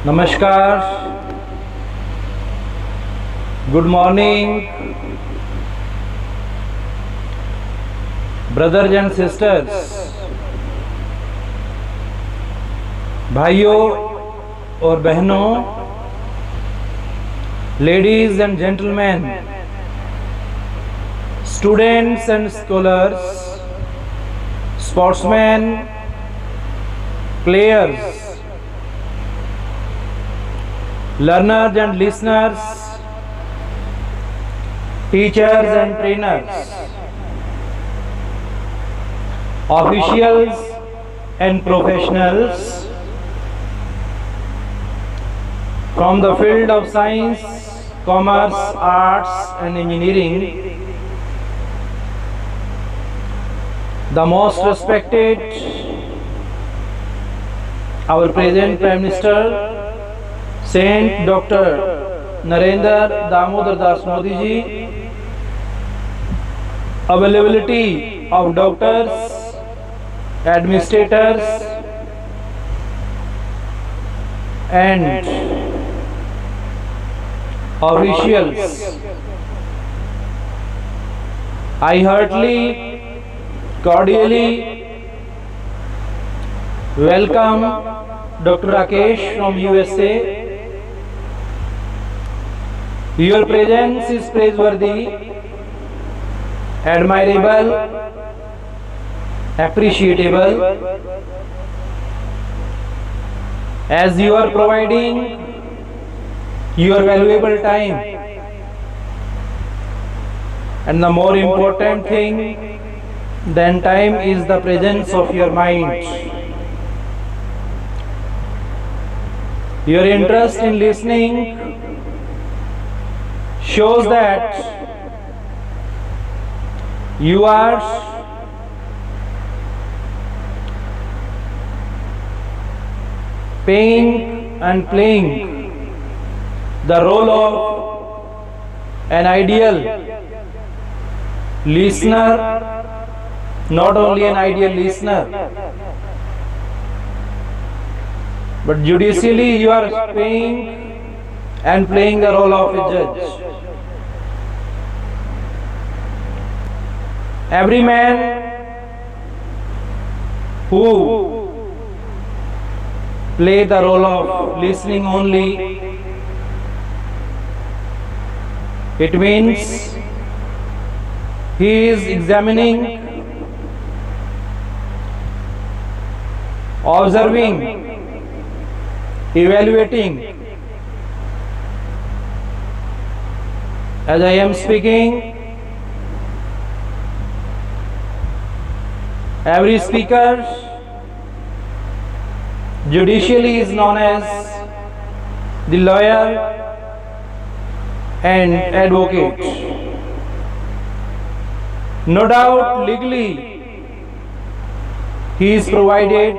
Namaskar, good morning, brothers and sisters, भाइयों और बहनों, ladies and gentlemen, students and scholars, sportsmen, players, learners and listeners, teachers and trainers, officials and professionals from the field of science, commerce, arts and engineering, the most respected, our present Prime Minister, Saint Dr. Narendra Damodar Das Modi ji, availability of doctors, administrators and officials. I heartily, cordially welcome Dr. Rakesh from USA. Your presence is praiseworthy, admirable, appreciable, as you are providing your valuable time, and the more important thing than time is the presence of your mind. Your interest in listening shows that you are paying and playing the role of an ideal listener, not only an ideal listener, but judicially you are paying and playing the role of a judge. Every man who play the role of listening only, it means he is examining, observing, evaluating. As I am speaking, every speaker judicially is known as the lawyer and advocate. No doubt legally he is provided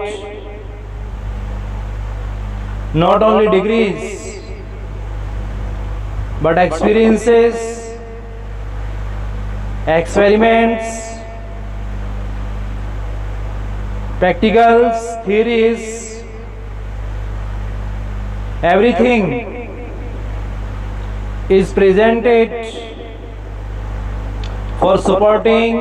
not only degrees but experiences, experiments, practicals, theories, everything is presented for supporting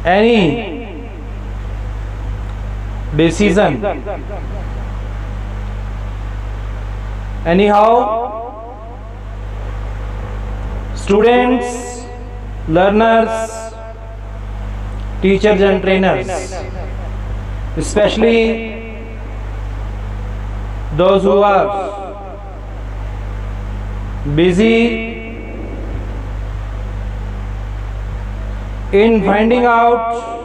any decision. Anyhow, students, learners, teachers and trainers, especially those who are busy in finding out,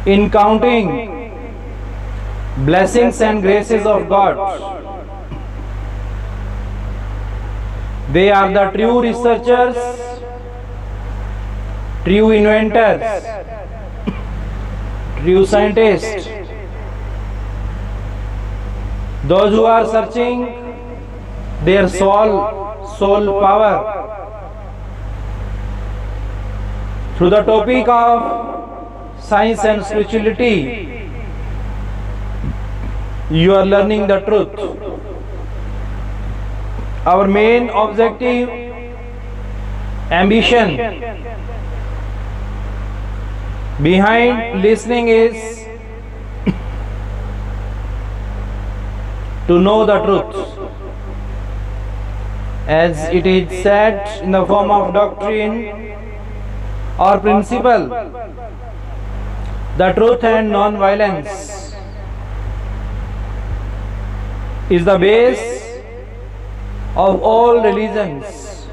in counting blessings and graces of God. They are the true researchers, true inventors, true scientists, those who are searching their soul power through the topic of science and spirituality, you are learning the truth. Our main objective, ambition behind listening is to know the truth, as it is said in the form of doctrine or principle. The truth and non-violence is the base of all religions.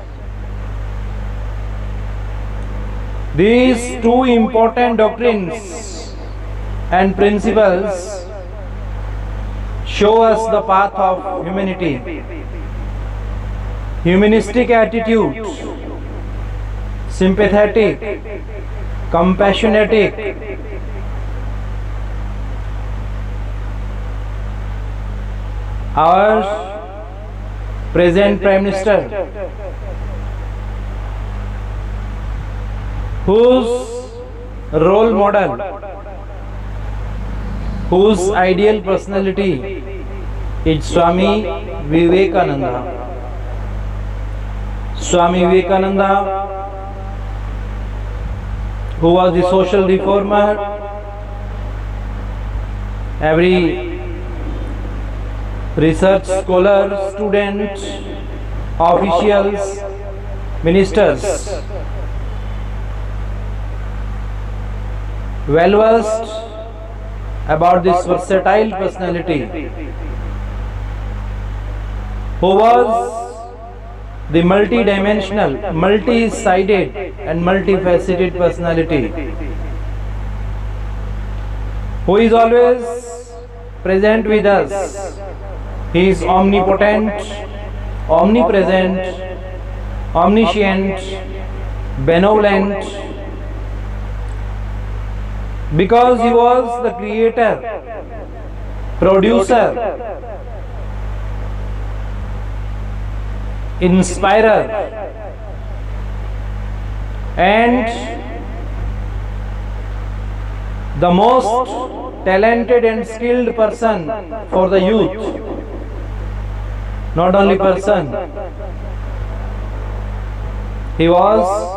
These two important doctrines and principles show us the path of humanity. Humanistic attitude, sympathetic, compassionate, our present Prime Minister, whose role model, whose ideal personality is Swami Vivekananda. Swami Vivekananda, who was the social reformer. Every research scholar, student, officials, ministers, well versed about this versatile personality, who was the multi-dimensional, multi-sided and multifaceted personality, who is always present with us. He is omnipotent, omnipresent, omniscient, benevolent, because he was the creator, producer, inspirer, and the most talented and skilled person for the youth. Not only person, he was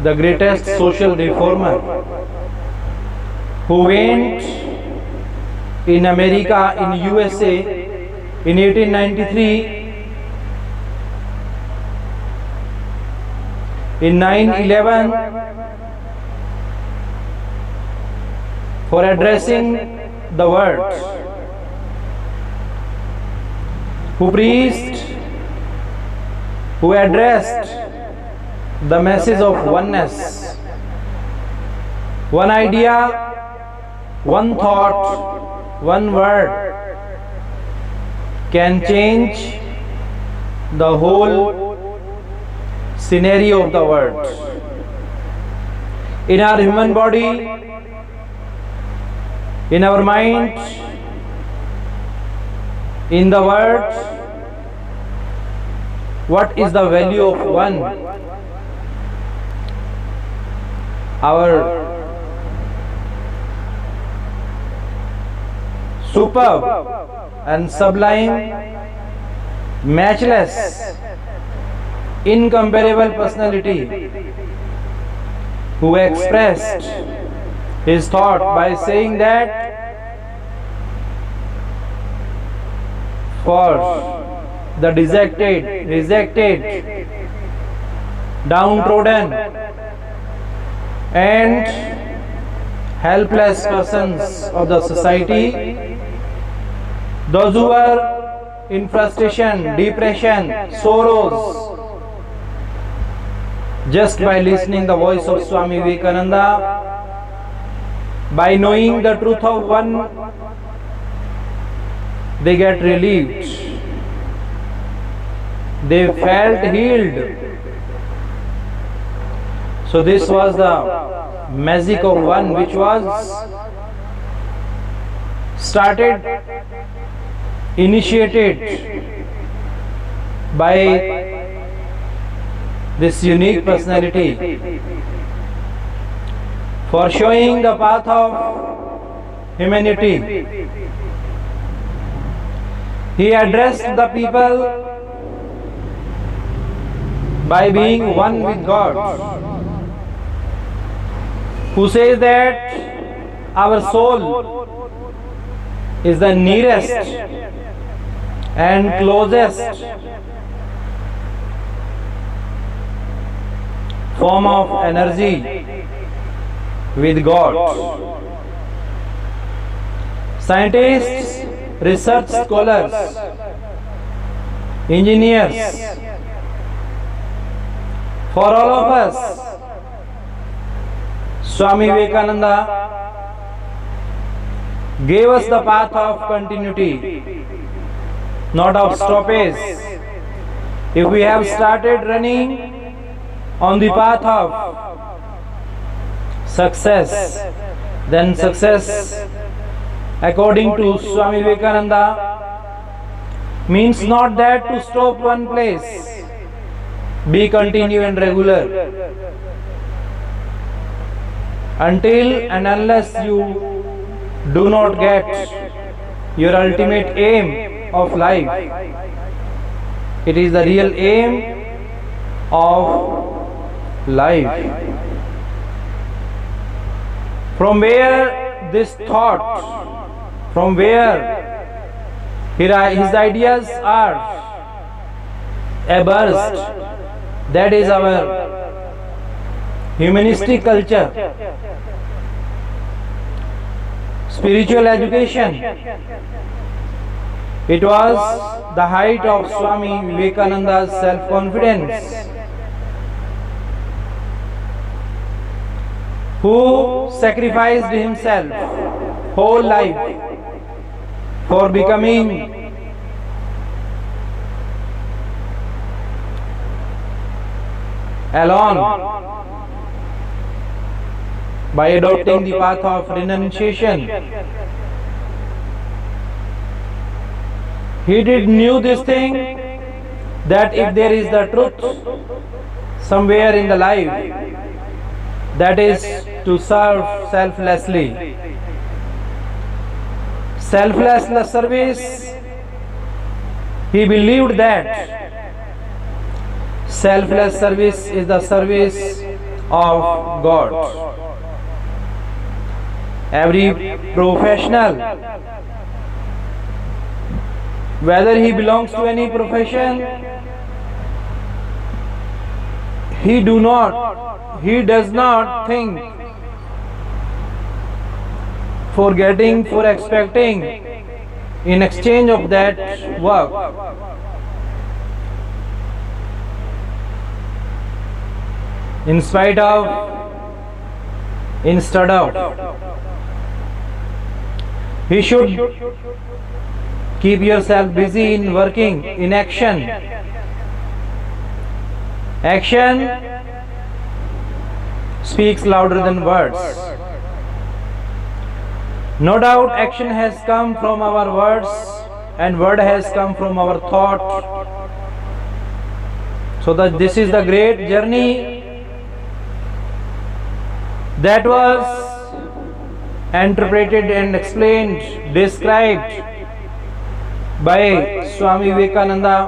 the greatest social reformer who went in America, in USA in 1893, in 9/11, for addressing the world, who preached, who addressed the message of oneness. One idea, one thought, one word can change the whole scenario of the world. In our human body, in our mind, in the world, what is the value of one? Our superb and sublime, matchless, incomparable personality, who expressed his thought by saying that for the dejected, rejected, downtrodden and helpless persons of the society, those who are in frustration, depression, sorrows, just by listening the voice of Swami Vivekananda, by knowing the truth of one, they get relieved. They felt healed. So this was the magic of one, which was started, initiated by this unique personality, for showing the path of humanity. He addressed the people by being one with God, who says that our soul is the nearest and closest form of energy with God. Scientists, research scholars, engineers, for all of us, Swami Vivekananda gave us the path of continuity, not of stoppage. If we have started running on the path of success, then success, according to Swami Vivekananda, means not that to stop one place, be continue and regular, until and unless you do not get your ultimate aim of life. It is the real aim of life. From where this thought, from where his ideas are abreast, that is our humanistic culture, spiritual education. It was the height of Swami Vivekananda's self-confidence, who sacrificed himself whole life for becoming alone by adopting the path of renunciation. He did knew this thing, that if there is the truth somewhere in the life, that is to serve selflessly. Selfless service, he believed that selfless service is the service of God. Every professional, whether he belongs to any profession, he does not think for getting, for expecting in exchange of that work. Instead of, he should keep yourself busy in working, in action. Action speaks louder than words. No doubt action has come from our words and word has come from our thought. So that this is the great journey that was interpreted and explained, described by Swami Vivekananda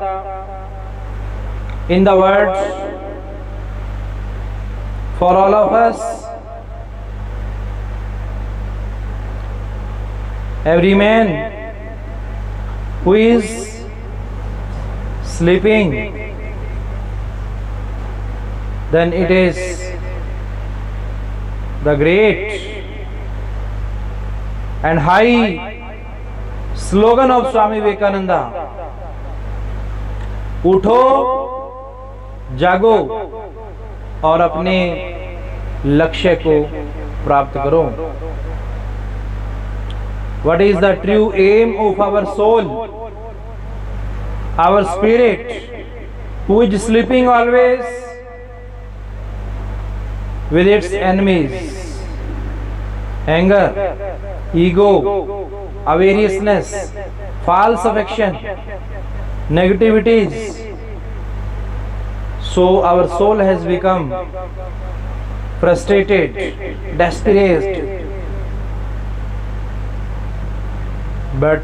in the words, for all of us, every man who is sleeping, then it is the great and high slogan of Swami Vivekananda, उठो जागो और अपने लक्ष्य को प्राप्त करो. What is the true aim of our soul, our spirit, who is sleeping always with its enemies, anger, ego, avariciousness, false affection, negativities. So our soul has become frustrated, desperate. But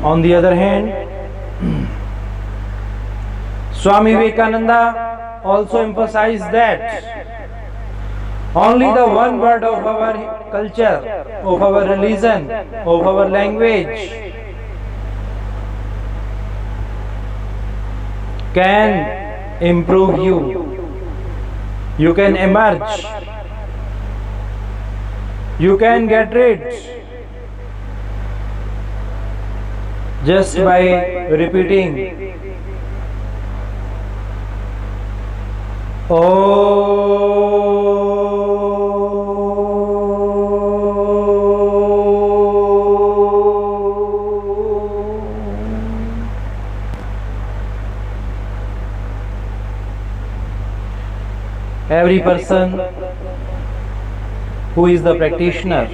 on the other hand, Swami Vivekananda also emphasized that only the one word of our culture, of our religion, of our language can improve you. You can emerge. You can get rid just by repeating every person who is the practitioner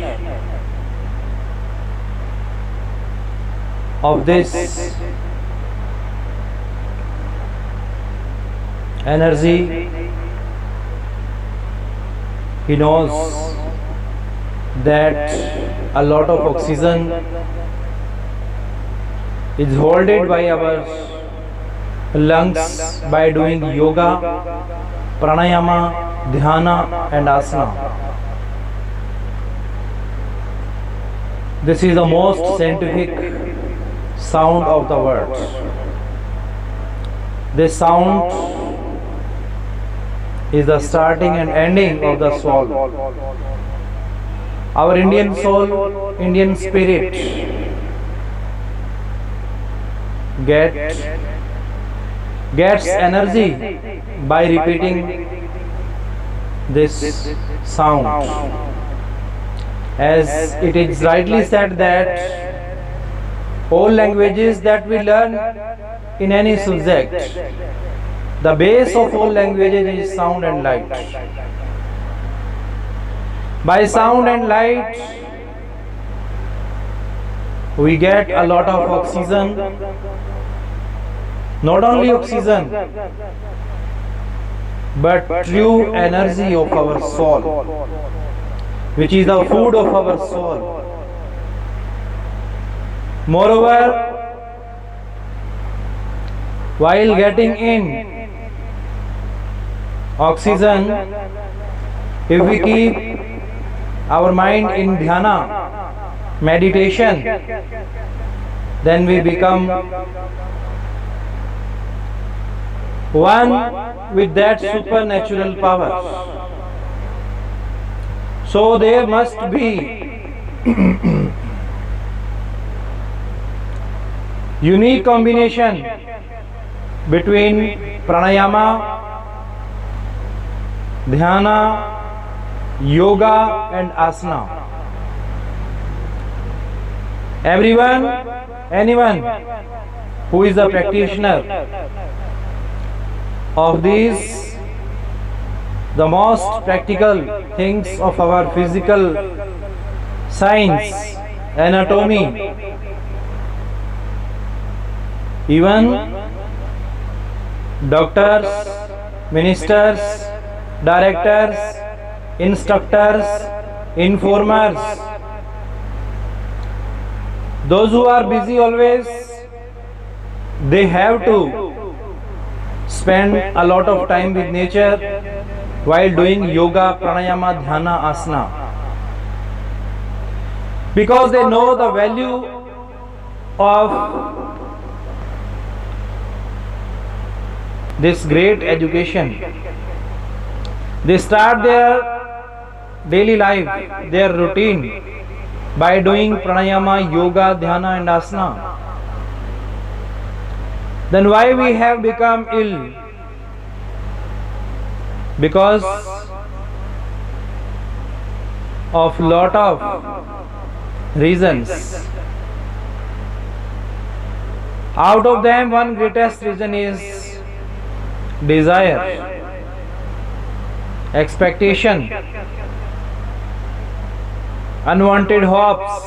of this energy, he knows that a lot of oxygen is held by our lungs by doing yoga, pranayama, dhyana and asana. This is the most scientific sound of the world. This sound is the starting and ending of the soul. Our Indian soul, Indian spirit gets energy by repeating this sound. As it is rightly said that all languages that we learn in any subject, the base of all languages is sound and light. By sound and light, we get a lot of oxygen. Not only oxygen, but true energy of our soul, which is the food of our soul. Moreover, while getting in oxygen, if we keep our mind in dhyana, meditation, then we become one with that supernatural power. So there must be unique combination between pranayama, dhyana, yoga and asana. Anyone who is a practitioner of these, the most practical things of our physical science, anatomy, even doctors, ministers, directors, instructors, informers, those who are busy always, they have to spend a lot of time with nature while doing yoga, pranayama, dhyana, asana, because they know the value of this great education. They start their daily life, their routine by doing pranayama, yoga, dhyana and asana. Then why we have become ill? Because of lot of reasons. Out of them, one greatest reason is desire, expectation, unwanted hopes.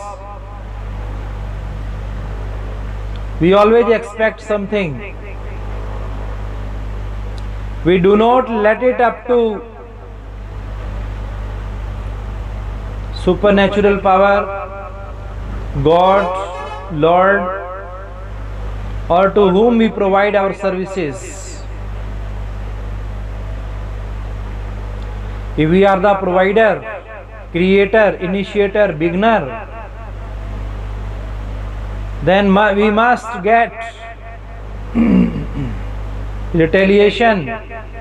We always expect something. We do not let it up to supernatural power, God, Lord, or to whom we provide our services. If we are the provider, creator, initiator, beginner, then we must get retaliation